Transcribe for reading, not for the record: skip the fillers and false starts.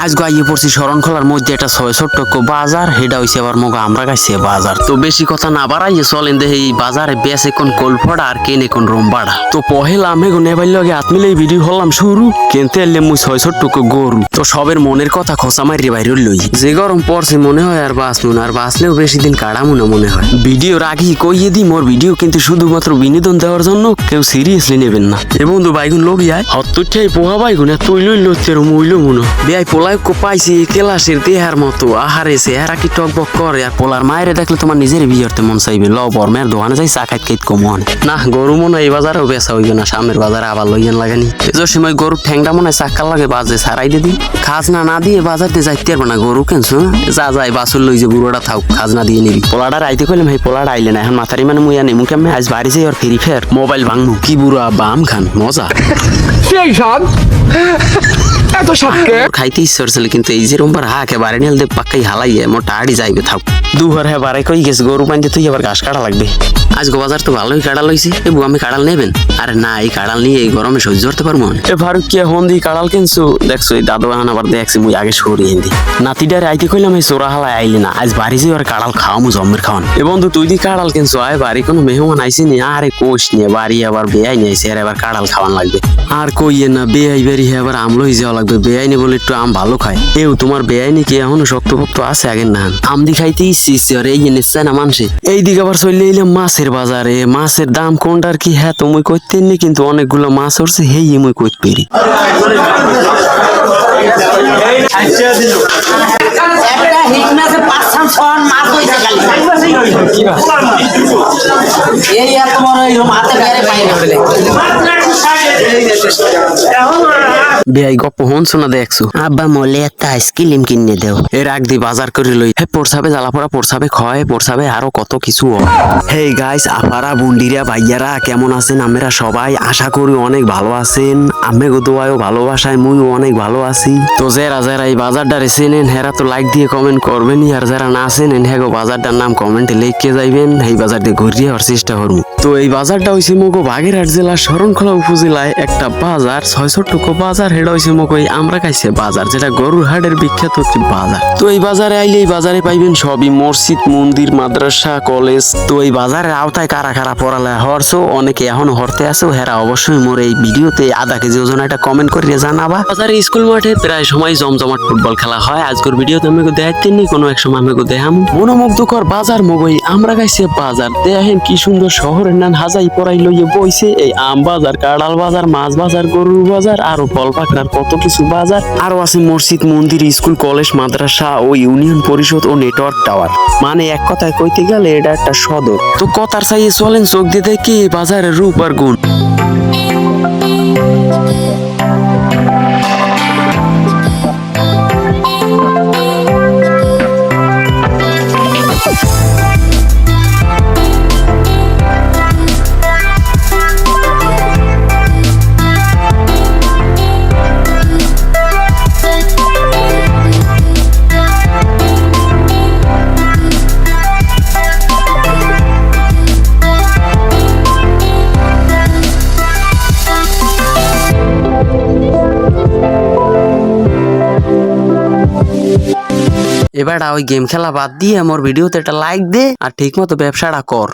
আজ গাইয়ে পড়ছি শরণখোলার মধ্যে একটা 600 টাকা বাজার, হেডা হইছে আবার মগা আমরা গাইছে বাজার। তো বেশি কথা না বাড়াইয়ে চলেন দেখে এই বাজারে বেছে কোন কোলফড়া আর কেনে কোন রোমবাড়া। তো পহেলা আমি গো নেবাইল লগে হাত মিলে ভিডিও হলাম শুরু, কিনতে এলে মুই 600 টাকা গরু। তো সবের মনের কথা খোসা মারিয়ে বাইরে লই, যে গরম পড়ছে মনে হয় আর বাঁচবো না, আর বাঁচলেও বেশি দিন কাটামো না মনে হয়। ভিডিওর আগেই কইয়ে দিই মোর ভিডিও কিন্তু শুধুমাত্র বিনোদন দেওয়ার জন্য, কেউ সিরিয়াসলি নেবেন না। এ বন্ধু বাইগুন লবি আয় হত্তরটাই পোহা বাইগুন তুই লই লইতের মইল মনো বেআই পোলাই পাইছি ক্লাসের দেহার মতো আহারে চেহারা কি টকবক করে, আর পোলার মায়ের দেখলে তোমার নিজের বিয়েতে মন চাইবে। ল বর্মের দোকানে যাই চা খাইত খাইত কম হয় না। গরু মনে হয় এই বাজারেও বেচা হইবে না, সামনের বাজারে আবার লইয়েন লাগেনি। এজোর সময় গরুর ঠ্যাংটা মনে হয় চাক্কা লাগে বাজে ছাড়াই দিদি, খাজনা না দিয়ে বাজারতে যাইতে পারবে না। গরু কেনছো যা যাই বাসুর লই যে বুড়োটা থাক খাজনা দিয়ে নিবি। পোলাটা আইতে কইলাম ভাই পোলাটা আইলে না, এখন মাথারি মানে মুই আনি মুখে আমি আজ বাড়ি যাই আর ফেরি ফের মোবাইল ভাঙনু কি বুড়া বাম খান মজা সেই সব এত সবকে খাইতে ইচ্ছা করছিল, কিন্তু এই যে রোমবার হাকে বাড়ি নিয়ে পাক্কাই হালাইয়ে মোর টাড়ি যাইবে থাক দুহার হ্যাঁ বাড়াই কই গেছে গরু পাইতে তুই আবার ঘাস কাটা লাগবে। আজ গো বাজার তো ভালোই কাড়াল হইছে। এবু আমি কাড়াল নেবেন? আরে না, এই কাড়াল নিয়ে এই গরমে সহ্য করতে পারবো না। এ ফারুক কে হন্দি কাড়াল কিনছো দেখছো? এই দাদু এখন আবার দেখছি মুই আগে সরিয়ে দি নাতিটারে আইতে কইলাম এই চোরা হালায় আইলি না, আজ বাড়ি যাই আর কাড়াল খাওয়া মু জম্মের খাওয়ান। এ বন্ধু তুই দি কাড়াল কিনছো? আয় বাড়ি কোনো মেহমান আইসি নি? আরে কোষ নিয়ে বাড়ি আবার বেআই নিয়েছে, আর এবার কাড়াল খাওয়ান লাগবে। আর কইয়ে না বেআই বাড়ি আবার আমলো হয়ে যাওয়া লাগবে। বেআইনি বলে একটু আম ভালো খায়। এও তোমার বেআইনি কি এখনো শক্তপোক্ত আছে আগের না? আম দি খাইতে ইচ্ছে আর এই নিশ্চয় না মানুষে। এইদিকে আবার চলে এলাম মাছের বাজারে। মাছের দাম কোনটার কি হ্যাঁ তো মুই কইতে নি, কিন্তু অনেকগুলো মাছ উঠছে হেই মুই কইতে পেরি। বেআই গপ্প হন শোনা দেখছো? আব্বা মলে একটা আইসক্রিম কিনে দেও। এর আগ দি বাজার করে লই হে পড়সাবে জ্বালাপড়া পড়সাবে ক্ষয় পড়সাবে আরো কত কিছু। হে গাইস আপারা বুন্ডিরা ভাইয়ারা কেমন আছেন? আমরা সবাই আশা করি অনেক ভালো আছেন। আমি দোয়ায়ও ভালোবাসায় মুইও অনেক ভালো আছি। তো যারা যারা এই বাজারটারে চেনেন হেরা তো লাইক দিয়ে কমেন্ট করবেনই, আর যারা না চেনেন হ্যাঁ বাজারটার নাম কমেন্টে লিখে যাইবেন। এই বাজার দিয়ে ঘুরিয়ে হওয়ার চেষ্টা করবো। তো এই বাজারটা হইছে মগো বাগেরহাট জেলার শরণখোলা উপজেলায় একটা বাজার, 600 টাকা বাজার। হেডা হইছে মগো আমরা কাছে বাজার, যেটা গরুর হাটের বিখ্যাত একটি বাজার। তো এই বাজারে আইলে এই বাজারে পাইবেন সবই, মসজিদ মন্দির মাদ্রাসা কলেজ। তো এই বাজারের আওতায় কারা কারা পড়ালেখা হরছো, অনেকে এখনো হরতে আছো, হেরা অবশ্যই মোর এই ভিডিওতে আধা কেজি ওজন একটা কমেন্ট করিয়ে জানাবা। বাজারে স্কুল মাঠে প্রায় সময় জমজমাট ফুটবল খেলা হয়। আজকের ভিডিওতে আমি দেখাইতে নি, কোনো এক সময় আমি দেখাম। মনোমুগ্ধকর বাজার মগই আমরা গাইছে বাজার। দেখেন কি সুন্দর শহরের নান হাজাই পড়াই লইয়ে বইছে। এই আম বাজার, কাঁড়াল বাজার, মাছ বাজার, গরুর বাজার, আরো ফল পাকড়ার কত কিছু বাজার। আরো আছে মসজিদ মন্দির স্কুল কলেজ মাদ্রাসা ও ইউনিয়ন পরিষদ ও নেটওয়ার্ক টাওয়ার। মানে এক কথায় কইতে গেলে এটা একটা সদর। তো কথার চাইয়ে চলেন চোখ দিয়ে দেখি বাজারের রূপ আর গুণ। এবার ওই গেম খেলা বাদ দিয়ে আমার ভিডিওতে একটা লাইক দে আর ঠিক মতো ব্যবসাটা কর।